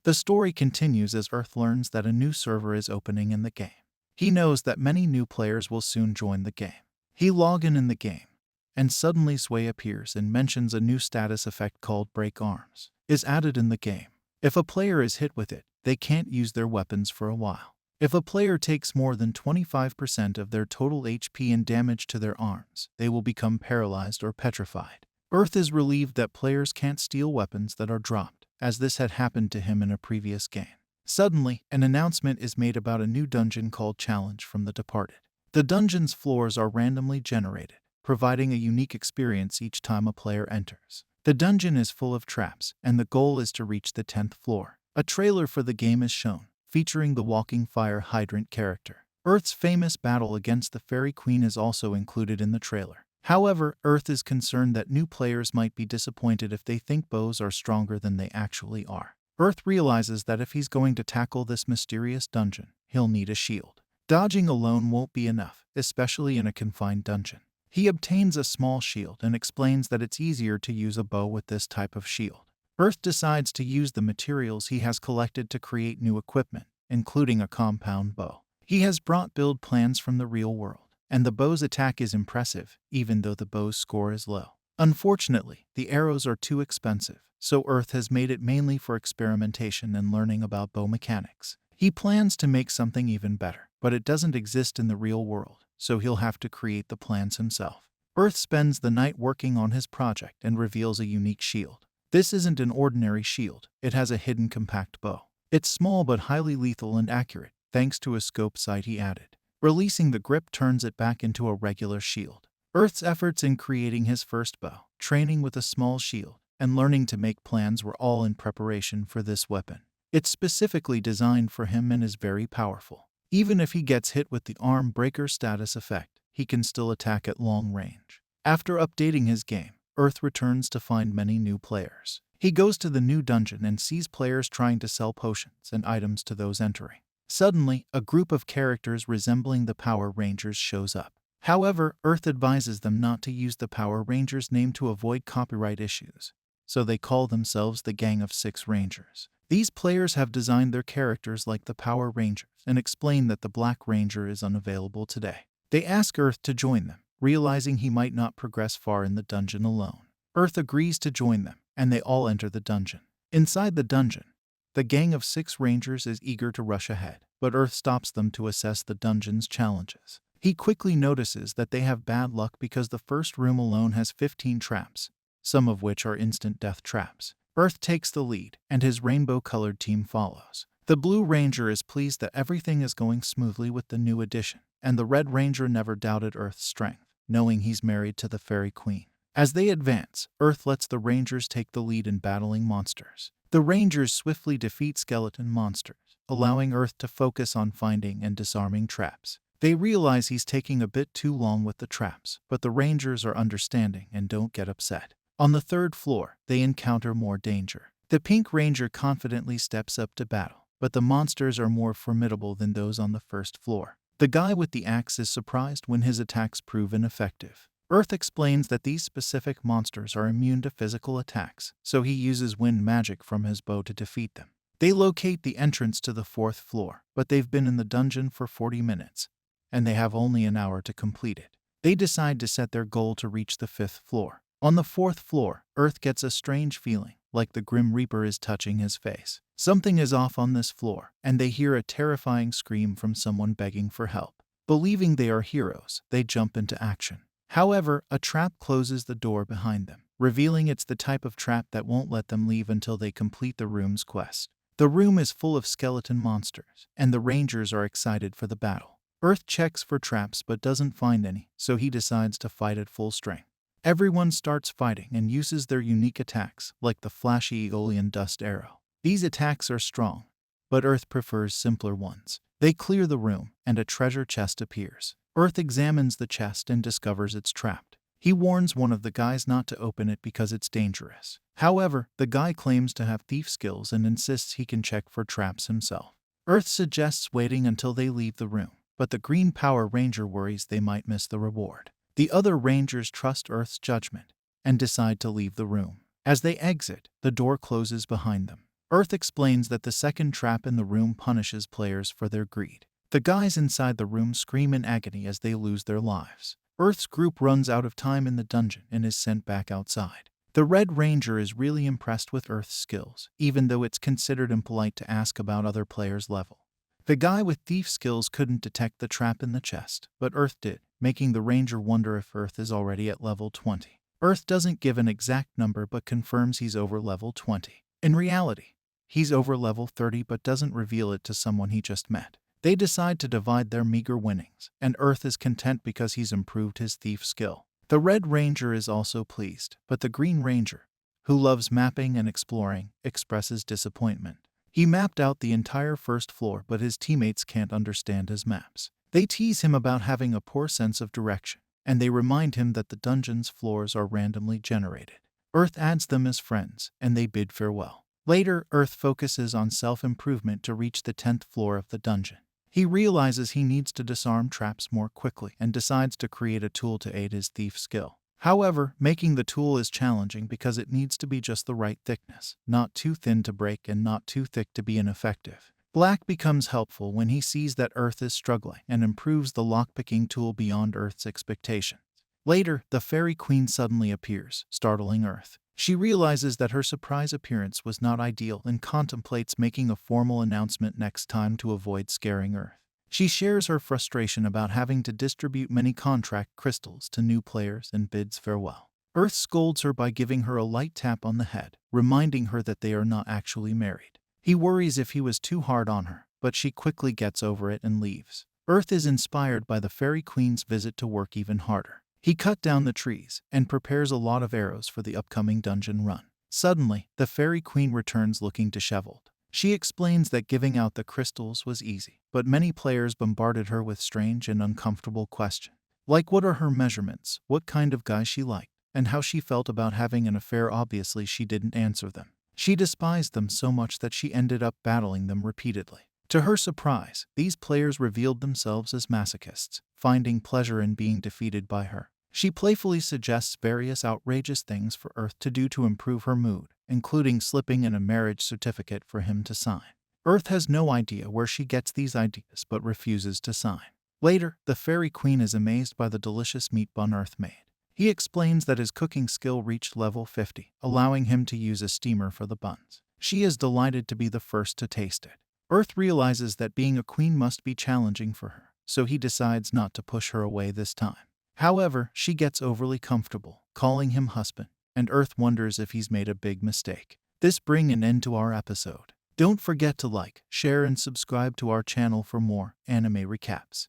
The story continues as Earth learns that a new server is opening in the game. He knows that many new players will soon join the game. He logs in the game, and suddenly Sway appears and mentions a new status effect called Break Arms is added in the game. If a player is hit with it, they can't use their weapons for a while. If a player takes more than 25% of their total HP and damage to their arms, they will become paralyzed or petrified. Earth is relieved that players can't steal weapons that are dropped, as this had happened to him in a previous game. Suddenly, an announcement is made about a new dungeon called Challenge from the Departed. The dungeon's floors are randomly generated, providing a unique experience each time a player enters. The dungeon is full of traps, and the goal is to reach the 10th floor. A trailer for the game is shown, featuring the walking fire hydrant character. Earth's famous battle against the Fairy Queen is also included in the trailer. However, Earth is concerned that new players might be disappointed if they think bows are stronger than they actually are. Earth realizes that if he's going to tackle this mysterious dungeon, he'll need a shield. Dodging alone won't be enough, especially in a confined dungeon. He obtains a small shield and explains that it's easier to use a bow with this type of shield. Earth decides to use the materials he has collected to create new equipment, including a compound bow. He has brought build plans from the real world, and the bow's attack is impressive, even though the bow's score is low. Unfortunately, the arrows are too expensive, so Earth has made it mainly for experimentation and learning about bow mechanics. He plans to make something even better, but it doesn't exist in the real world, so he'll have to create the plans himself. Earth spends the night working on his project and reveals a unique shield. This isn't an ordinary shield, it has a hidden compact bow. It's small but highly lethal and accurate, thanks to a scope sight he added. Releasing the grip turns it back into a regular shield. Earth's efforts in creating his first bow, training with a small shield, and learning to make plans were all in preparation for this weapon. It's specifically designed for him and is very powerful. Even if he gets hit with the arm breaker status effect, he can still attack at long range. After updating his game, Earth returns to find many new players. He goes to the new dungeon and sees players trying to sell potions and items to those entering. Suddenly, a group of characters resembling the Power Rangers shows up. However, Earth advises them not to use the Power Rangers name to avoid copyright issues, so they call themselves the Gang of 6 Rangers. These players have designed their characters like the Power Rangers and explain that the Black Ranger is unavailable today. They ask Earth to join them, realizing he might not progress far in the dungeon alone. Earth agrees to join them, and they all enter the dungeon. Inside the dungeon, the Gang of 6 Rangers is eager to rush ahead, but Earth stops them to assess the dungeon's challenges. He quickly notices that they have bad luck because the first room alone has 15 traps, some of which are instant death traps. Earth takes the lead, and his rainbow-colored team follows. The Blue Ranger is pleased that everything is going smoothly with the new addition, and the Red Ranger never doubted Earth's strength, knowing he's married to the Fairy Queen. As they advance, Earth lets the Rangers take the lead in battling monsters. The Rangers swiftly defeat skeleton monsters, allowing Earth to focus on finding and disarming traps. They realize he's taking a bit too long with the traps, but the Rangers are understanding and don't get upset. On the 3rd floor, they encounter more danger. The Pink Ranger confidently steps up to battle, but the monsters are more formidable than those on the 1st floor. The guy with the axe is surprised when his attacks prove ineffective. Earth explains that these specific monsters are immune to physical attacks, so he uses wind magic from his bow to defeat them. They locate the entrance to the 4th floor, but they've been in the dungeon for 40 minutes, and they have only an hour to complete it. They decide to set their goal to reach the 5th floor. On the 4th floor, Earth gets a strange feeling, like the Grim Reaper is touching his face. Something is off on this floor, and they hear a terrifying scream from someone begging for help. Believing they are heroes, they jump into action. However, a trap closes the door behind them, revealing it's the type of trap that won't let them leave until they complete the room's quest. The room is full of skeleton monsters, and the Rangers are excited for the battle. Earth checks for traps but doesn't find any, so he decides to fight at full strength. Everyone starts fighting and uses their unique attacks, like the flashy Aeolian dust arrow. These attacks are strong, but Earth prefers simpler ones. They clear the room, and a treasure chest appears. Earth examines the chest and discovers it's trapped. He warns one of the guys not to open it because it's dangerous. However, the guy claims to have thief skills and insists he can check for traps himself. Earth suggests waiting until they leave the room, but the Green Power Ranger worries they might miss the reward. The other Rangers trust Earth's judgment and decide to leave the room. As they exit, the door closes behind them. Earth explains that the second trap in the room punishes players for their greed. The guys inside the room scream in agony as they lose their lives. Earth's group runs out of time in the dungeon and is sent back outside. The Red Ranger is really impressed with Earth's skills, even though it's considered impolite to ask about other players' level. The guy with thief skills couldn't detect the trap in the chest, but Earth did, making the Ranger wonder if Earth is already at level 20. Earth doesn't give an exact number but confirms he's over level 20. In reality, he's over level 30 but doesn't reveal it to someone he just met. They decide to divide their meager winnings, and Earth is content because he's improved his thief skill. The Red Ranger is also pleased, but the Green Ranger, who loves mapping and exploring, expresses disappointment. He mapped out the entire first floor, but his teammates can't understand his maps. They tease him about having a poor sense of direction, and they remind him that the dungeon's floors are randomly generated. Earth adds them as friends, and they bid farewell. Later, Earth focuses on self-improvement to reach the 10th floor of the dungeon. He realizes he needs to disarm traps more quickly and decides to create a tool to aid his thief skill. However, making the tool is challenging because it needs to be just the right thickness, not too thin to break and not too thick to be ineffective. Black becomes helpful when he sees that Earth is struggling and improves the lockpicking tool beyond Earth's expectations. Later, the Fairy Queen suddenly appears, startling Earth. She realizes that her surprise appearance was not ideal and contemplates making a formal announcement next time to avoid scaring Earth. She shares her frustration about having to distribute many contract crystals to new players and bids farewell. Earth scolds her by giving her a light tap on the head, reminding her that they are not actually married. He worries if he was too hard on her, but she quickly gets over it and leaves. Earth is inspired by the Fairy Queen's visit to work even harder. He cut down the trees and prepares a lot of arrows for the upcoming dungeon run. Suddenly, the Fairy Queen returns looking disheveled. She explains that giving out the crystals was easy, but many players bombarded her with strange and uncomfortable questions. Like what are her measurements, what kind of guy she liked, and how she felt about having an affair. Obviously, she didn't answer them. She despised them so much that she ended up battling them repeatedly. To her surprise, these players revealed themselves as masochists, finding pleasure in being defeated by her. She playfully suggests various outrageous things for Earth to do to improve her mood, including slipping in a marriage certificate for him to sign. Earth has no idea where she gets these ideas but refuses to sign. Later, the Fairy Queen is amazed by the delicious meat bun Earth made. He explains that his cooking skill reached level 50, allowing him to use a steamer for the buns. She is delighted to be the first to taste it. Earth realizes that being a queen must be challenging for her, so he decides not to push her away this time. However, she gets overly comfortable, calling him husband, and Earth wonders if he's made a big mistake. This brings an end to our episode. Don't forget to like, share, and subscribe to our channel for more anime recaps.